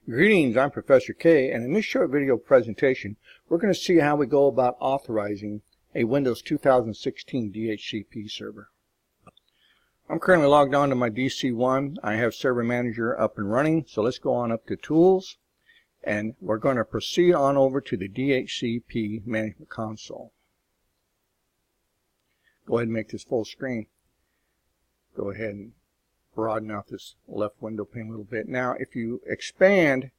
Greetings, I'm Professor K, and in this short video presentation, we're going to see how we go about authorizing a Windows 2016 DHCP server. I'm currently logged on to my DC1. I have Server Manager up and running, so let's go on up to Tools, and we're going to proceed on over to the DHCP Management Console. Go ahead and make this full screen. Go ahead and broaden out this left window pane a little bit. Now, if you expand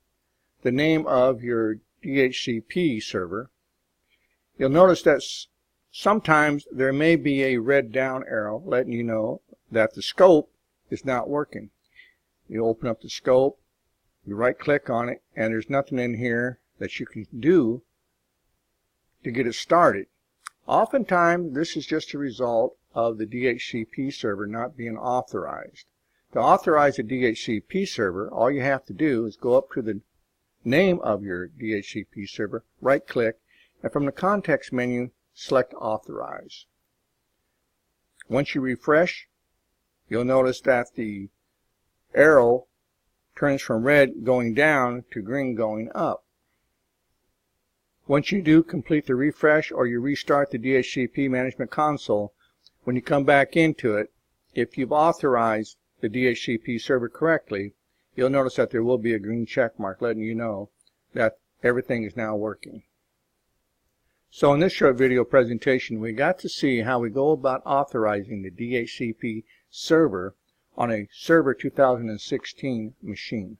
the name of your DHCP server, you'll notice that sometimes there may be a red down arrow letting you know that the scope is not working. You open up the scope, you right click on it, and there's nothing in here that you can do to get it started. Oftentimes, this is just a result of the DHCP server not being authorized. To authorize a DHCP server, all you have to do is go up to the name of your DHCP server, right click, and from the context menu, select Authorize. Once you refresh, you'll notice that the arrow turns from red going down to green going up. Once you do complete the refresh or you restart the DHCP Management Console, when you come back into it, if you've authorized the DHCP server correctly, you'll notice that there will be a green check mark letting you know that everything is now working. So in this short video presentation, we got to see how we go about authorizing the DHCP server on a Server 2016 machine.